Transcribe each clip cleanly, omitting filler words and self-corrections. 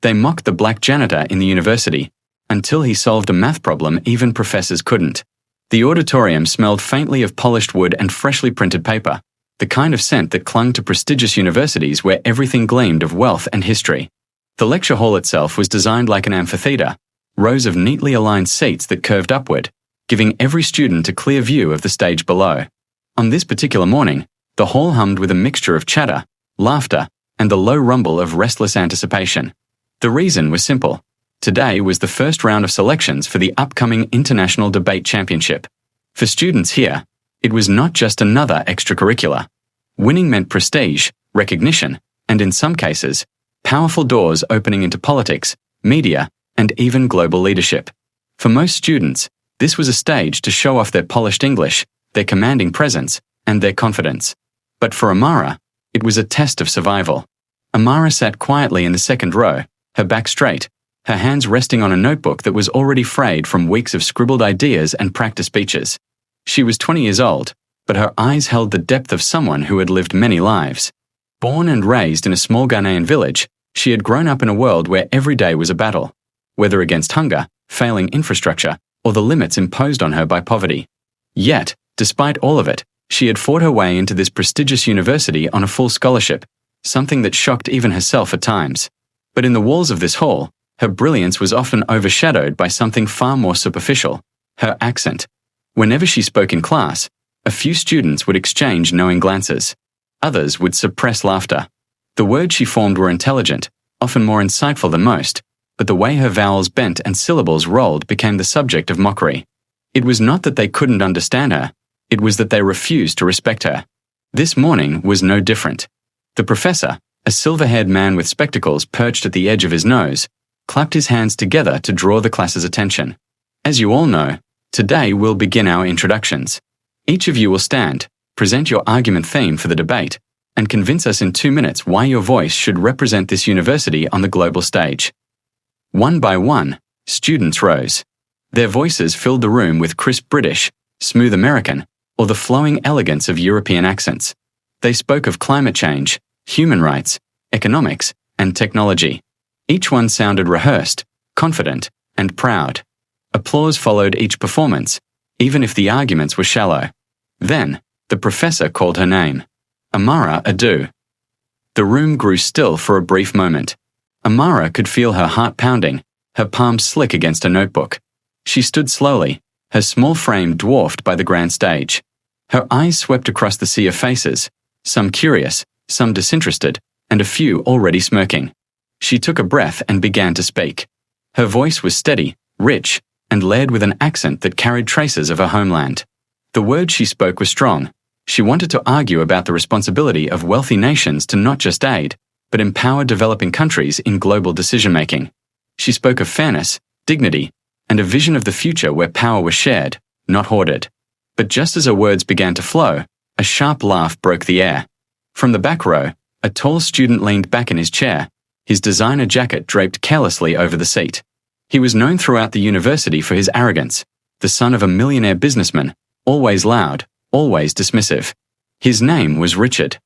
They mocked the black janitor in the university, until he solved a math problem even professors couldn't. The auditorium smelled faintly of polished wood and freshly printed paper, the kind of scent that clung to prestigious universities where everything gleamed of wealth and history. The lecture hall itself was designed like an amphitheater, rows of neatly aligned seats that curved upward, giving every student a clear view of the stage below. On this particular morning, the hall hummed with a mixture of chatter, laughter, and the low rumble of restless anticipation. The reason was simple. Today was the first round of selections for the upcoming International Debate Championship. For students here, it was not just another extracurricular. Winning meant prestige, recognition, and in some cases, powerful doors opening into politics, media, and even global leadership. For most students, this was a stage to show off their polished English, their commanding presence, and their confidence. But for Amara, it was a test of survival. Amara sat quietly in the second row, her back straight, her hands resting on a notebook that was already frayed from weeks of scribbled ideas and practice speeches. She was 20 years old, but her eyes held the depth of someone who had lived many lives. Born and raised in a small Ghanaian village, she had grown up in a world where every day was a battle, whether against hunger, failing infrastructure, or the limits imposed on her by poverty. Yet, despite all of it, she had fought her way into this prestigious university on a full scholarship, something that shocked even herself at times. But in the walls of this hall, her brilliance was often overshadowed by something far more superficial: her accent. Whenever she spoke in class, a few students would exchange knowing glances. Others would suppress laughter. The words she formed were intelligent, often more insightful than most, but the way her vowels bent and syllables rolled became the subject of mockery. It was not that they couldn't understand her, it was that they refused to respect her. This morning was no different. The professor, a silver-haired man with spectacles perched at the edge of his nose, clapped his hands together to draw the class's attention. As you all know, today we'll begin our introductions. Each of you will stand, present your argument theme for the debate, and convince us in 2 minutes why your voice should represent this university on the global stage. One by one, students rose. Their voices filled the room with crisp British, smooth American, or the flowing elegance of European accents. They spoke of climate change, human rights, economics, and technology. Each one sounded rehearsed, confident, and proud. Applause followed each performance, even if the arguments were shallow. Then, the professor called her name. Amara Adu. The room grew still for a brief moment. Amara could feel her heart pounding, her palms slick against a notebook. She stood slowly, her small frame dwarfed by the grand stage. Her eyes swept across the sea of faces, some curious, some disinterested, and a few already smirking. She took a breath and began to speak. Her voice was steady, rich, and layered with an accent that carried traces of her homeland. The words she spoke were strong. She wanted to argue about the responsibility of wealthy nations to not just aid, but empower developing countries in global decision-making. She spoke of fairness, dignity, and a vision of the future where power was shared, not hoarded. But just as her words began to flow, a sharp laugh broke the air. From the back row, a tall student leaned back in his chair, his designer jacket draped carelessly over the seat. He was known throughout the university for his arrogance, the son of a millionaire businessman, always loud, always dismissive. His name was Richard.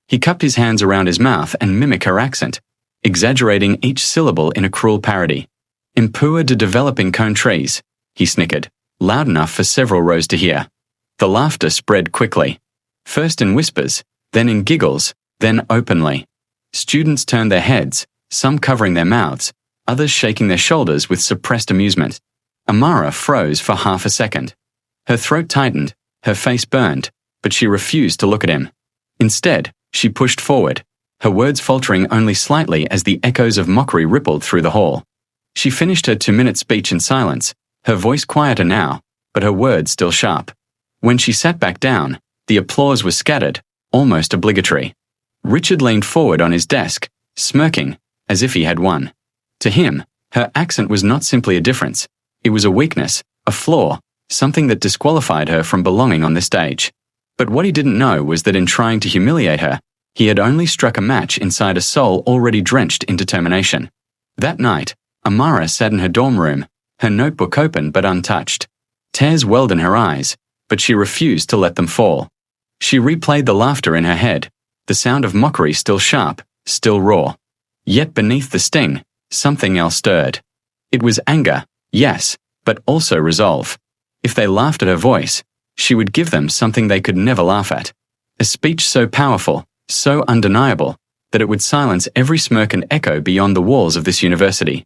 He cupped his hands around his mouth and mimicked her accent, exaggerating each syllable in a cruel parody. "Impua de developing countries," he snickered, loud enough for several rows to hear. The laughter spread quickly. First in whispers, then in giggles, then openly. Students turned their heads, some covering their mouths, others shaking their shoulders with suppressed amusement. Amara froze for half a second. Her throat tightened, her face burned, but she refused to look at him. Instead, she pushed forward, her words faltering only slightly as the echoes of mockery rippled through the hall. She finished her 2-minute speech in silence, her voice quieter now, but her words still sharp. When she sat back down, the applause was scattered, almost obligatory. Richard leaned forward on his desk, smirking, as if he had won. To him, her accent was not simply a difference. It was a weakness, a flaw, something that disqualified her from belonging on this stage. But what he didn't know was that in trying to humiliate her, he had only struck a match inside a soul already drenched in determination. That night, Amara sat in her dorm room, her notebook open but untouched. Tears welled in her eyes, but she refused to let them fall. She replayed the laughter in her head, the sound of mockery still sharp, still raw. Yet beneath the sting, something else stirred. It was anger, yes, but also resolve. If they laughed at her voice, she would give them something they could never laugh at. A speech so powerful, so undeniable, that it would silence every smirk and echo beyond the walls of this university.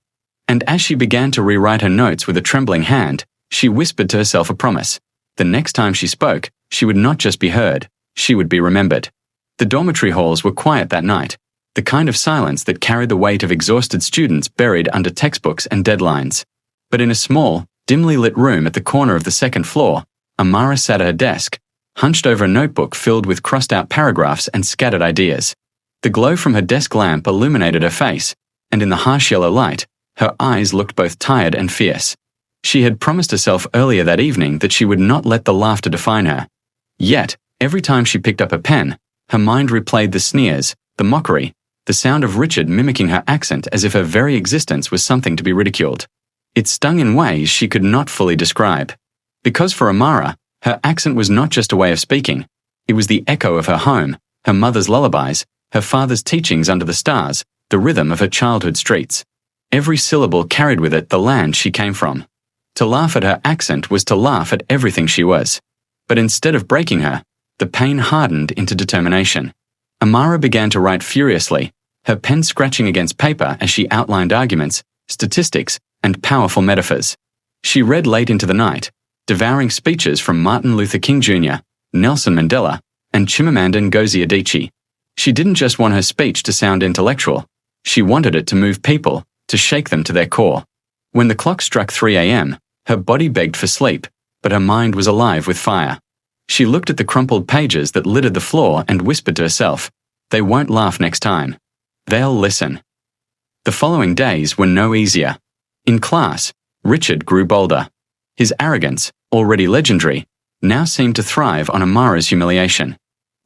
And as she began to rewrite her notes with a trembling hand, she whispered to herself a promise. The next time she spoke, she would not just be heard, she would be remembered. The dormitory halls were quiet that night, the kind of silence that carried the weight of exhausted students buried under textbooks and deadlines. But in a small, dimly lit room at the corner of the second floor, Amara sat at her desk, hunched over a notebook filled with crossed-out paragraphs and scattered ideas. The glow from her desk lamp illuminated her face, and in the harsh yellow light, her eyes looked both tired and fierce. She had promised herself earlier that evening that she would not let the laughter define her. Yet, every time she picked up a pen, her mind replayed the sneers, the mockery, the sound of Richard mimicking her accent as if her very existence was something to be ridiculed. It stung in ways she could not fully describe. Because for Amara, her accent was not just a way of speaking. It was the echo of her home, her mother's lullabies, her father's teachings under the stars, the rhythm of her childhood streets. Every syllable carried with it the land she came from. To laugh at her accent was to laugh at everything she was. But instead of breaking her, the pain hardened into determination. Amara began to write furiously, her pen scratching against paper as she outlined arguments, statistics, and powerful metaphors. She read late into the night, devouring speeches from Martin Luther King Jr., Nelson Mandela, and Chimamanda Ngozi Adichie. She didn't just want her speech to sound intellectual. She wanted it to move people, to shake them to their core. When the clock struck 3 a.m., her body begged for sleep, but her mind was alive with fire. She looked at the crumpled pages that littered the floor and whispered to herself, "They won't laugh next time. They'll listen." The following days were no easier. In class, Richard grew bolder. His arrogance, already legendary, now seemed to thrive on Amara's humiliation.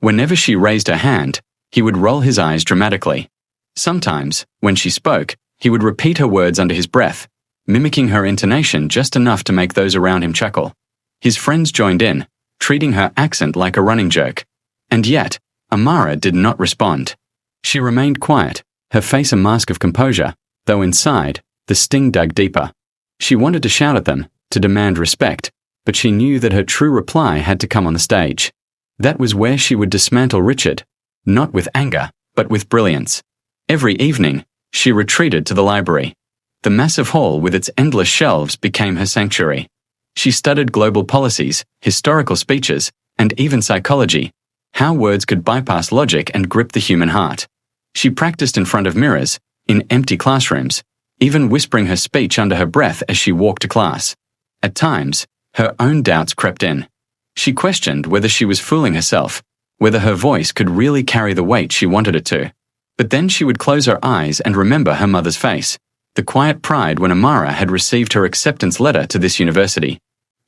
Whenever she raised her hand, he would roll his eyes dramatically. Sometimes, when she spoke, he would repeat her words under his breath, mimicking her intonation just enough to make those around him chuckle. His friends joined in, treating her accent like a running joke. And yet, Amara did not respond. She remained quiet, her face a mask of composure, though inside, the sting dug deeper. She wanted to shout at them, to demand respect, but she knew that her true reply had to come on the stage. That was where she would dismantle Richard, not with anger, but with brilliance. Every evening, she retreated to the library. The massive hall with its endless shelves became her sanctuary. She studied global policies, historical speeches, and even psychology, how words could bypass logic and grip the human heart. She practiced in front of mirrors, in empty classrooms, even whispering her speech under her breath as she walked to class. At times, her own doubts crept in. She questioned whether she was fooling herself, whether her voice could really carry the weight she wanted it to. But then she would close her eyes and remember her mother's face, the quiet pride when Amara had received her acceptance letter to this university.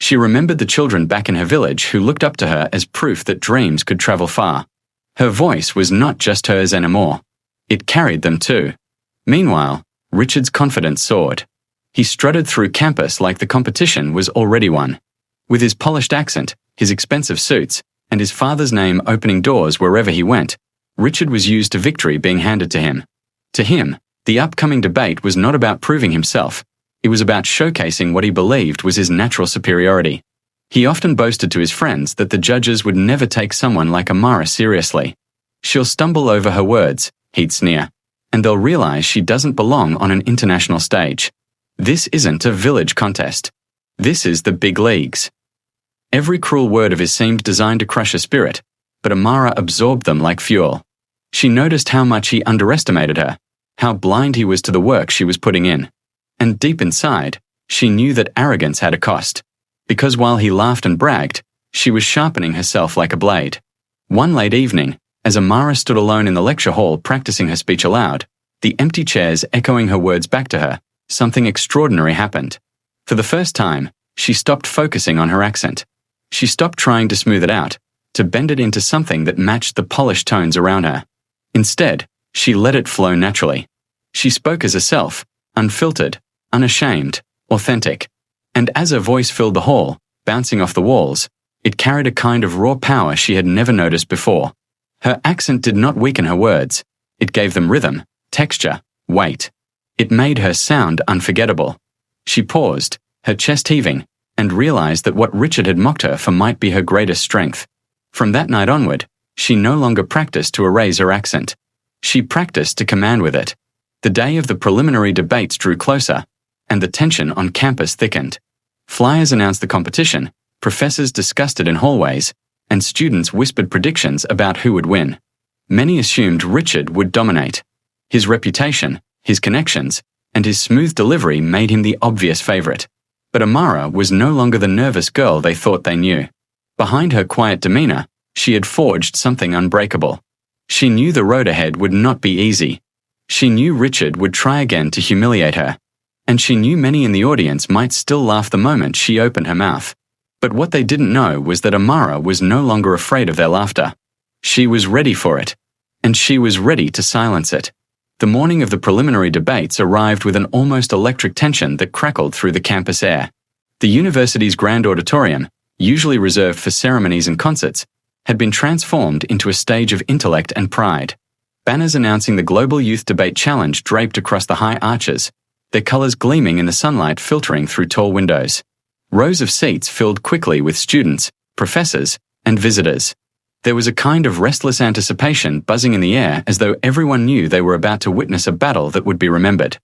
She remembered the children back in her village who looked up to her as proof that dreams could travel far. Her voice was not just hers anymore. It carried them too. Meanwhile, Richard's confidence soared. He strutted through campus like the competition was already won. With his polished accent, his expensive suits, and his father's name opening doors wherever he went, Richard was used to victory being handed to him. To him, the upcoming debate was not about proving himself. It was about showcasing what he believed was his natural superiority. He often boasted to his friends that the judges would never take someone like Amara seriously. "She'll stumble over her words," he'd sneer, "and they'll realize she doesn't belong on an international stage. This isn't a village contest. This is the big leagues." Every cruel word of his seemed designed to crush her spirit, but Amara absorbed them like fuel. She noticed how much he underestimated her, how blind he was to the work she was putting in. And deep inside, she knew that arrogance had a cost. Because while he laughed and bragged, she was sharpening herself like a blade. One late evening, as Amara stood alone in the lecture hall practicing her speech aloud, the empty chairs echoing her words back to her, something extraordinary happened. For the first time, she stopped focusing on her accent. She stopped trying to smooth it out, to bend it into something that matched the polished tones around her. Instead, she let it flow naturally. She spoke as herself, unfiltered, unashamed, authentic. And as her voice filled the hall, bouncing off the walls, it carried a kind of raw power she had never noticed before. Her accent did not weaken her words. It gave them rhythm, texture, weight. It made her sound unforgettable. She paused, her chest heaving, and realized that what Richard had mocked her for might be her greatest strength. From that night onward, she no longer practiced to erase her accent. She practiced to command with it. The day of the preliminary debates drew closer, and the tension on campus thickened. Flyers announced the competition, professors discussed it in hallways, and students whispered predictions about who would win. Many assumed Richard would dominate. His reputation, his connections, and his smooth delivery made him the obvious favorite. But Amara was no longer the nervous girl they thought they knew. Behind her quiet demeanor, she had forged something unbreakable. She knew the road ahead would not be easy. She knew Richard would try again to humiliate her. And she knew many in the audience might still laugh the moment she opened her mouth. But what they didn't know was that Amara was no longer afraid of their laughter. She was ready for it. And she was ready to silence it. The morning of the preliminary debates arrived with an almost electric tension that crackled through the campus air. The university's grand auditorium, usually reserved for ceremonies and concerts, had been transformed into a stage of intellect and pride. Banners announcing the Global Youth Debate Challenge draped across the high arches, their colors gleaming in the sunlight filtering through tall windows. Rows of seats filled quickly with students, professors, and visitors. There was a kind of restless anticipation buzzing in the air as though everyone knew they were about to witness a battle that would be remembered.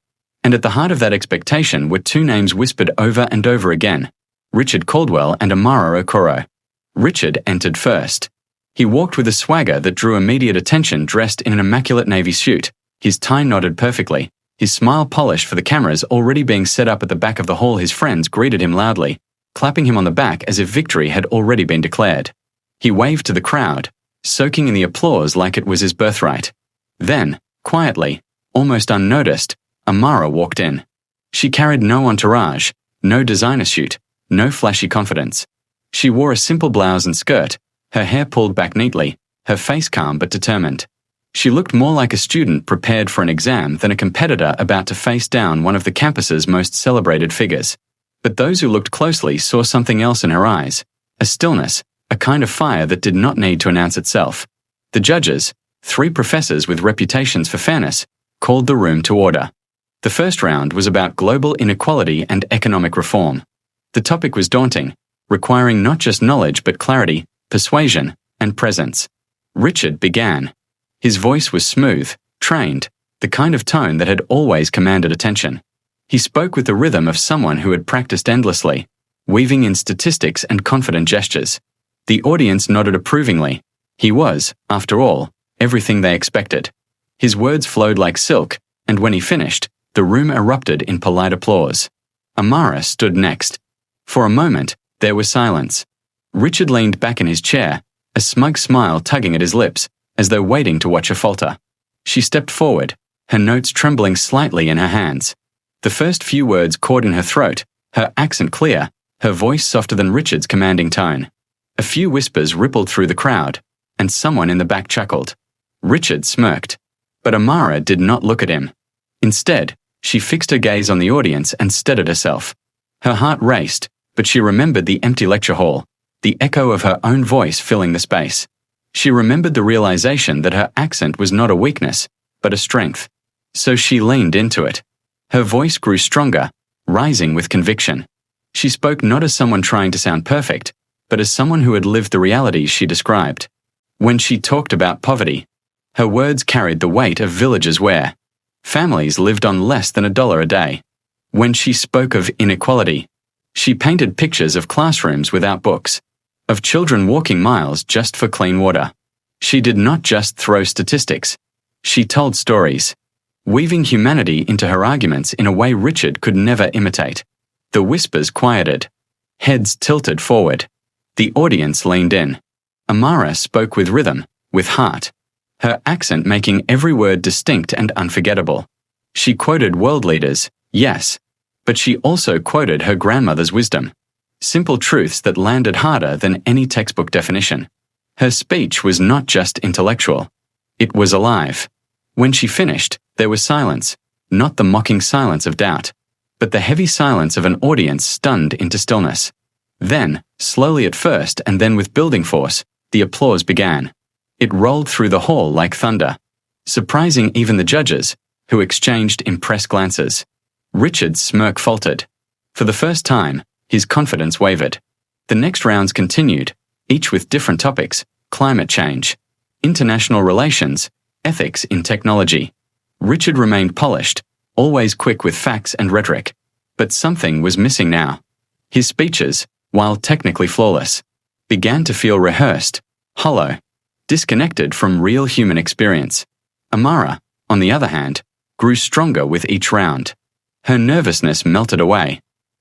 And at the heart of that expectation were two names whispered over and over again: Richard Caldwell and Amara Okoro. Richard entered first. He walked with a swagger that drew immediate attention, dressed in an immaculate navy suit, his tie knotted perfectly, his smile polished for the cameras already being set up at the back of the hall. His friends greeted him loudly, clapping him on the back as if victory had already been declared. He waved to the crowd, soaking in the applause like it was his birthright. Then, quietly, almost unnoticed, Amara walked in. She carried no entourage, no designer suit, no flashy confidence. She wore a simple blouse and skirt, her hair pulled back neatly, her face calm but determined. She looked more like a student prepared for an exam than a competitor about to face down one of the campus's most celebrated figures. But those who looked closely saw something else in her eyes, a stillness, a kind of fire that did not need to announce itself. The judges, 3 professors with reputations for fairness, called the room to order. The first round was about global inequality and economic reform. The topic was daunting, requiring not just knowledge but clarity, persuasion, and presence. Richard began. His voice was smooth, trained, the kind of tone that had always commanded attention. He spoke with the rhythm of someone who had practiced endlessly, weaving in statistics and confident gestures. The audience nodded approvingly. He was, after all, everything they expected. His words flowed like silk, and when he finished, the room erupted in polite applause. Amara stood next. For a moment, there was silence. Richard leaned back in his chair, a smug smile tugging at his lips, as though waiting to watch her falter. She stepped forward, her notes trembling slightly in her hands. The first few words caught in her throat, her accent clear, her voice softer than Richard's commanding tone. A few whispers rippled through the crowd, and someone in the back chuckled. Richard smirked. But Amara did not look at him. Instead, she fixed her gaze on the audience and steadied herself. Her heart raced, but she remembered the empty lecture hall, the echo of her own voice filling the space. She remembered the realization that her accent was not a weakness, but a strength. So she leaned into it. Her voice grew stronger, rising with conviction. She spoke not as someone trying to sound perfect, but as someone who had lived the realities she described. When she talked about poverty, her words carried the weight of villagers where families lived on less than $1 a day. When she spoke of inequality, she painted pictures of classrooms without books, of children walking miles just for clean water. She did not just throw statistics. She told stories, weaving humanity into her arguments in a way Richard could never imitate. The whispers quieted. Heads tilted forward. The audience leaned in. Amara spoke with rhythm, with heart, her accent making every word distinct and unforgettable. She quoted world leaders, yes, but she also quoted her grandmother's wisdom. Simple truths that landed harder than any textbook definition. Her speech was not just intellectual. It was alive. When she finished, there was silence, not the mocking silence of doubt, but the heavy silence of an audience stunned into stillness. Then, slowly at first and then with building force, the applause began. It rolled through the hall like thunder, surprising even the judges, who exchanged impressed glances. Richard's smirk faltered. For the first time, his confidence wavered. The next rounds continued, each with different topics: climate change, international relations, ethics in technology. Richard remained polished, always quick with facts and rhetoric. But something was missing now. His speeches, while technically flawless, began to feel rehearsed, hollow, disconnected from real human experience. Amara, on the other hand, grew stronger with each round. Her nervousness melted away,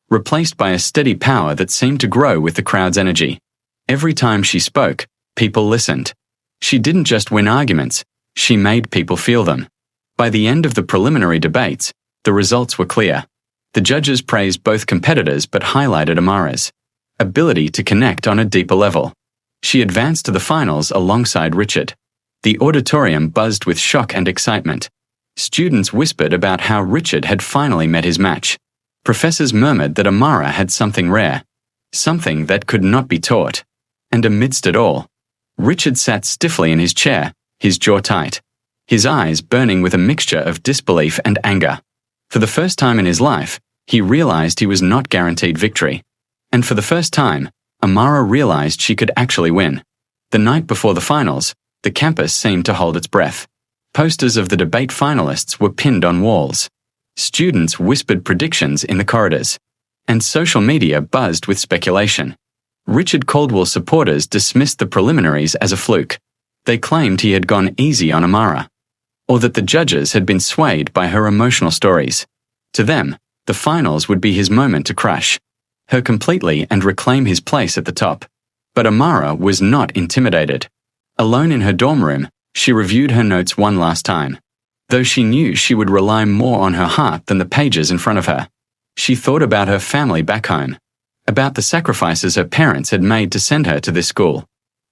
replaced by a steady power that seemed to grow with the crowd's energy. Every time she spoke, people listened. She didn't just win arguments, she made people feel them. By the end of the preliminary debates, the results were clear. The judges praised both competitors but highlighted Amara's ability to connect on a deeper level. She advanced to the finals alongside Richard. The auditorium buzzed with shock and excitement. Students whispered about how Richard had finally met his match. Professors murmured that Amara had something rare, something that could not be taught. And amidst it all, Richard sat stiffly in his chair, his jaw tight, his eyes burning with a mixture of disbelief and anger. For the first time in his life, he realized he was not guaranteed victory. And for the first time, Amara realized she could actually win. The night before the finals, the campus seemed to hold its breath. Posters of the debate finalists were pinned on walls. Students whispered predictions in the corridors. And social media buzzed with speculation. Richard Caldwell's supporters dismissed the preliminaries as a fluke. They claimed he had gone easy on Amara, or that the judges had been swayed by her emotional stories. To them, the finals would be his moment to crush her completely and reclaim his place at the top. But Amara was not intimidated. Alone in her dorm room, she reviewed her notes one last time. Though she knew she would rely more on her heart than the pages in front of her, she thought about her family back home, about the sacrifices her parents had made to send her to this school.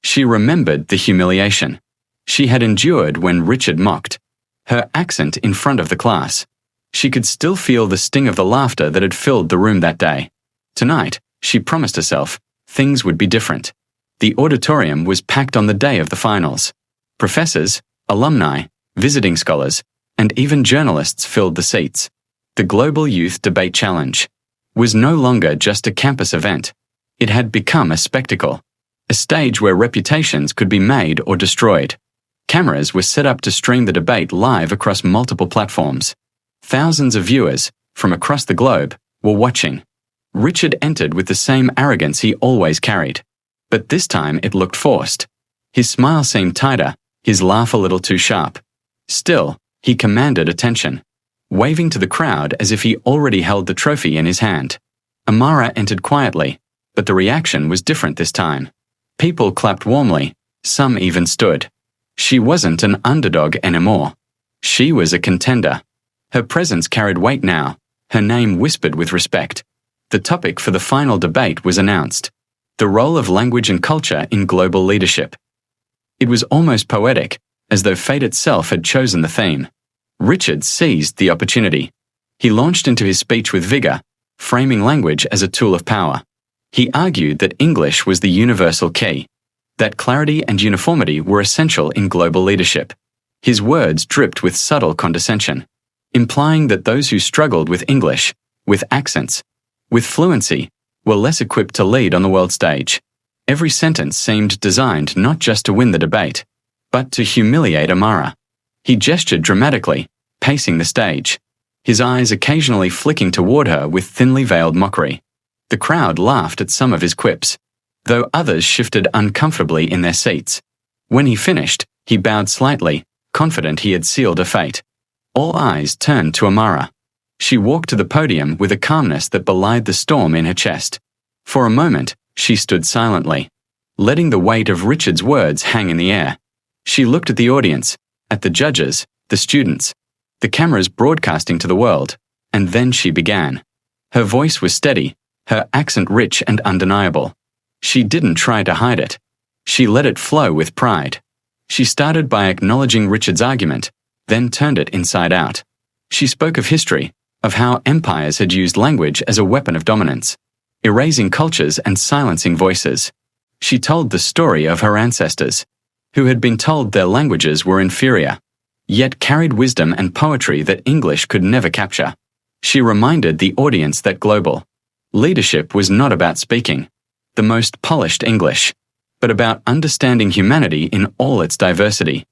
She remembered the humiliation she had endured when Richard mocked her accent in front of the class. She could still feel the sting of the laughter that had filled the room that day. Tonight, she promised herself, things would be different. The auditorium was packed on the day of the finals. Professors, alumni, visiting scholars, and even journalists filled the seats. The Global Youth Debate Challenge was no longer just a campus event. It had become a spectacle, a stage where reputations could be made or destroyed. Cameras were set up to stream the debate live across multiple platforms. Thousands of viewers, from across the globe, were watching. Richard entered with the same arrogance he always carried. But this time it looked forced. His smile seemed tighter, his laugh a little too sharp. Still, he commanded attention, waving to the crowd as if he already held the trophy in his hand. Amara entered quietly, but the reaction was different this time. People clapped warmly, some even stood. She wasn't an underdog anymore. She was a contender. Her presence carried weight now, her name whispered with respect. The topic for the final debate was announced: the role of language and culture in global leadership. It was almost poetic, as though fate itself had chosen the theme. Richard seized the opportunity. He launched into his speech with vigor, framing language as a tool of power. He argued that English was the universal key, that clarity and uniformity were essential in global leadership. His words dripped with subtle condescension, implying that those who struggled with English, with accents, with fluency, were less equipped to lead on the world stage. Every sentence seemed designed not just to win the debate, but to humiliate Amara. He gestured dramatically, pacing the stage, his eyes occasionally flicking toward her with thinly veiled mockery. The crowd laughed at some of his quips, though others shifted uncomfortably in their seats. When he finished, he bowed slightly, confident he had sealed her fate. All eyes turned to Amara. She walked to the podium with a calmness that belied the storm in her chest. For a moment, she stood silently, letting the weight of Richard's words hang in the air. She looked at the audience, at the judges, the students, the cameras broadcasting to the world, and then she began. Her voice was steady, her accent rich and undeniable. She didn't try to hide it. She let it flow with pride. She started by acknowledging Richard's argument, then turned it inside out. She spoke of history, of how empires had used language as a weapon of dominance, erasing cultures and silencing voices. She told the story of her ancestors, who had been told their languages were inferior, yet carried wisdom and poetry that English could never capture. She reminded the audience that global leadership was not about speaking the most polished English, but about understanding humanity in all its diversity.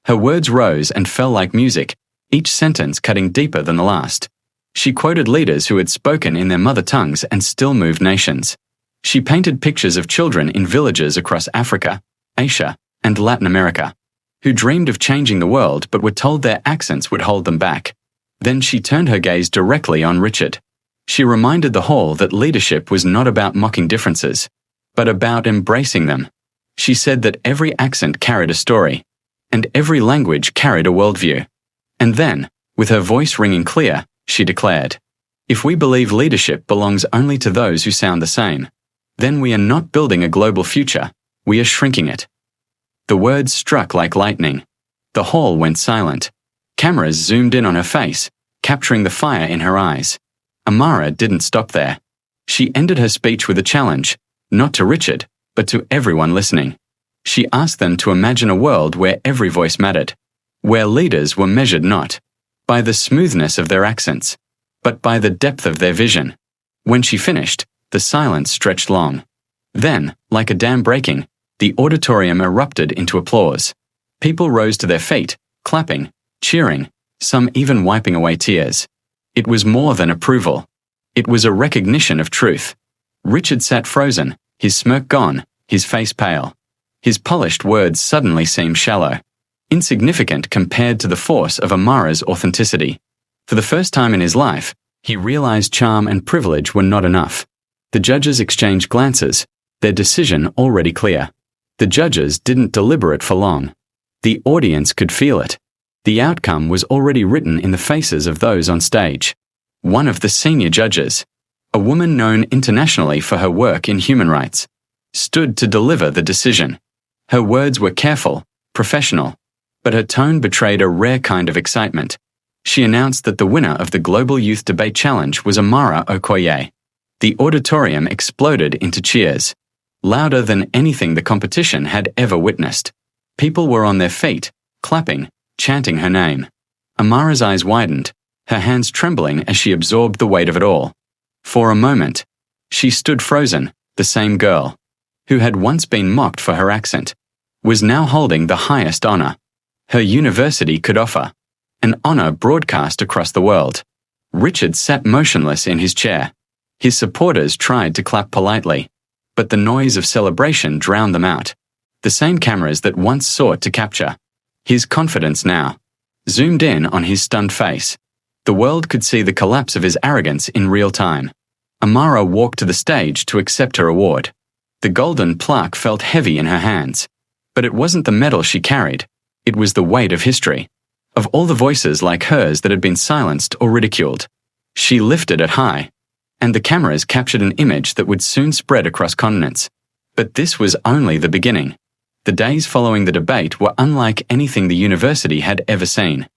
Her words rose and fell like music, each sentence cutting deeper than the last. She quoted leaders who had spoken in their mother tongues and still moved nations. She painted pictures of children in villages across Africa, Asia, and Latin America, who dreamed of changing the world but were told their accents would hold them back. Then she turned her gaze directly on Richard. She reminded the hall that leadership was not about mocking differences, but about embracing them. She said that every accent carried a story, and every language carried a worldview. And then, with her voice ringing clear, she declared, "If we believe leadership belongs only to those who sound the same, then we are not building a global future, we are shrinking it." The words struck like lightning. The hall went silent. Cameras zoomed in on her face, capturing the fire in her eyes. Amara didn't stop there. She ended her speech with a challenge, not to Richard, but to everyone listening. She asked them to imagine a world where every voice mattered, where leaders were measured not by the smoothness of their accents, but by the depth of their vision. When she finished, the silence stretched long. Then, like a dam breaking, the auditorium erupted into applause. People rose to their feet, clapping, cheering, some even wiping away tears. It was more than approval. It was a recognition of truth. Richard sat frozen, his smirk gone, his face pale. His polished words suddenly seemed shallow, insignificant compared to the force of Amara's authenticity. For the first time in his life, he realized charm and privilege were not enough. The judges exchanged glances, their decision already clear. The judges didn't deliberate for long. The audience could feel it. The outcome was already written in the faces of those on stage. One of the senior judges, a woman known internationally for her work in human rights, stood to deliver the decision. Her words were careful, professional, but her tone betrayed a rare kind of excitement. She announced that the winner of the Global Youth Debate Challenge was Amara Okoye. The auditorium exploded into cheers, louder than anything the competition had ever witnessed. People were on their feet, clapping, chanting her name. Amara's eyes widened, her hands trembling as she absorbed the weight of it all. For a moment, she stood frozen. The same girl, who had once been mocked for her accent, was now holding the highest honor her university could offer, an honor broadcast across the world. Richard sat motionless in his chair. His supporters tried to clap politely, but the noise of celebration drowned them out. The same cameras that once sought to capture his confidence now zoomed in on his stunned face. The world could see the collapse of his arrogance in real time. Amara walked to the stage to accept her award. The golden plaque felt heavy in her hands, but it wasn't the medal she carried. It was the weight of history, of all the voices like hers that had been silenced or ridiculed. She lifted it high, and the cameras captured an image that would soon spread across continents. But this was only the beginning. The days following the debate were unlike anything the university had ever seen.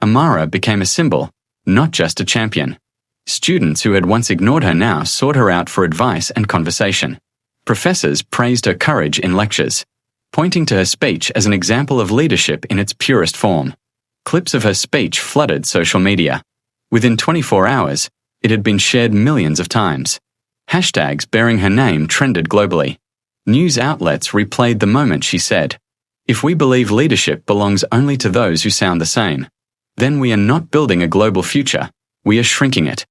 Amara became a symbol, not just a champion. Students who had once ignored her now sought her out for advice and conversation. Professors praised her courage in lectures, pointing to her speech as an example of leadership in its purest form. Clips of her speech flooded social media. Within 24 hours, it had been shared millions of times. Hashtags bearing her name trended globally. News outlets replayed the moment she said, "If we believe leadership belongs only to those who sound the same, then we are not building a global future, we are shrinking it."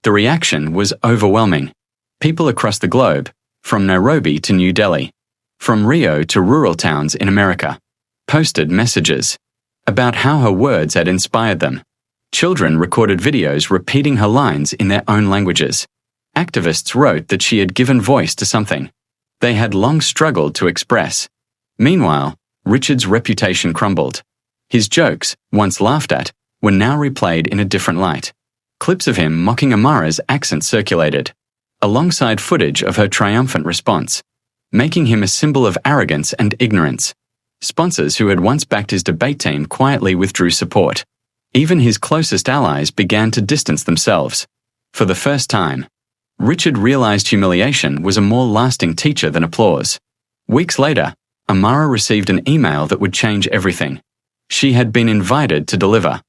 The reaction was overwhelming. People across the globe, from Nairobi to New Delhi, from Rio to rural towns in America, posted messages about how her words had inspired them. Children recorded videos repeating her lines in their own languages. Activists wrote that she had given voice to something they had long struggled to express. Meanwhile, Richard's reputation crumbled. His jokes, once laughed at, were now replayed in a different light. Clips of him mocking Amara's accent circulated, alongside footage of her triumphant response, making him a symbol of arrogance and ignorance. Sponsors who had once backed his debate team quietly withdrew support. Even his closest allies began to distance themselves. For the first time, Richard realized humiliation was a more lasting teacher than applause. Weeks later, Amara received an email that would change everything. She had been invited to deliver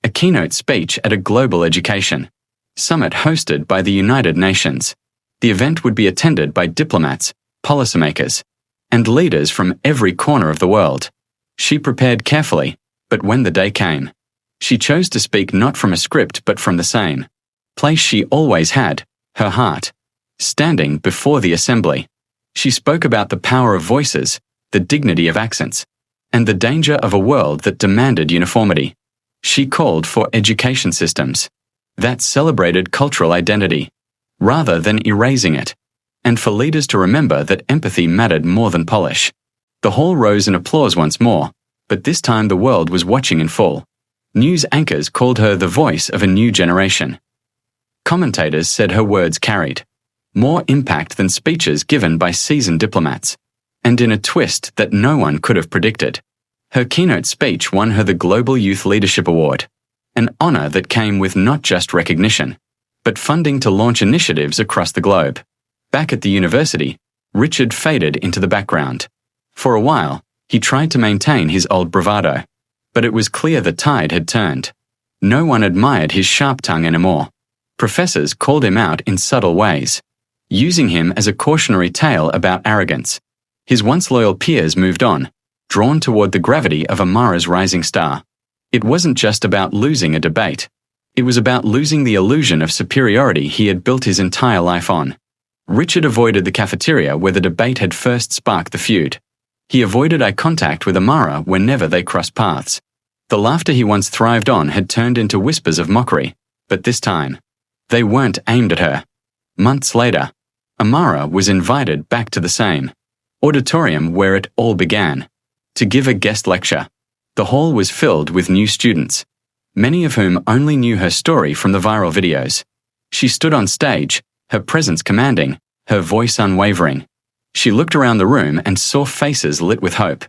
a keynote speech at a global education summit hosted by the United Nations. The event would be attended by diplomats, policymakers, and leaders from every corner of the world. She prepared carefully, but when the day came, she chose to speak not from a script but from the same place she always had, her heart. Standing before the assembly, she spoke about the power of voices, the dignity of accents, and the danger of a world that demanded uniformity. She called for education systems that celebrated cultural identity, rather than erasing it, and for leaders to remember that empathy mattered more than polish. The hall rose in applause once more, but this time the world was watching in full. News anchors called her the voice of a new generation. Commentators said her words carried more impact than speeches given by seasoned diplomats, and in a twist that no one could have predicted, her keynote speech won her the Global Youth Leadership Award, an honor that came with not just recognition, but funding to launch initiatives across the globe. Back at the university, Richard faded into the background. For a while, he tried to maintain his old bravado, but it was clear the tide had turned. No one admired his sharp tongue anymore. Professors called him out in subtle ways, using him as a cautionary tale about arrogance. His once loyal peers moved on, drawn toward the gravity of Amara's rising star. It wasn't just about losing a debate. It was about losing the illusion of superiority he had built his entire life on. Richard avoided the cafeteria where the debate had first sparked the feud. He avoided eye contact with Amara whenever they crossed paths. The laughter he once thrived on had turned into whispers of mockery, but this time, they weren't aimed at her. Months later, Amara was invited back to the same auditorium where it all began, to give a guest lecture. The hall was filled with new students, many of whom only knew her story from the viral videos. She stood on stage, her presence commanding, her voice unwavering. She looked around the room and saw faces lit with hope.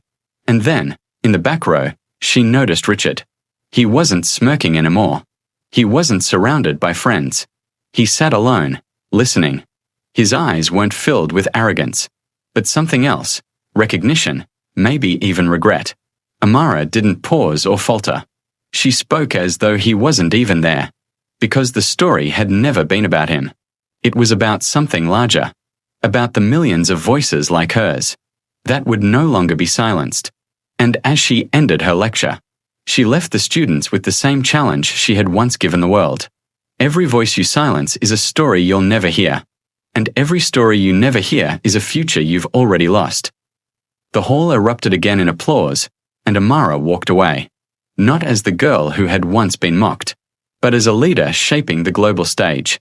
And then, in the back row, she noticed Richard. He wasn't smirking anymore. He wasn't surrounded by friends. He sat alone, listening. His eyes weren't filled with arrogance, but something else, recognition, maybe even regret. Amara didn't pause or falter. She spoke as though he wasn't even there, because the story had never been about him. It was about something larger, about the millions of voices like hers, that would no longer be silenced. And as she ended her lecture, she left the students with the same challenge she had once given the world. Every voice you silence is a story you'll never hear, and every story you never hear is a future you've already lost. The hall erupted again in applause, and Amara walked away, not as the girl who had once been mocked, but as a leader shaping the global stage.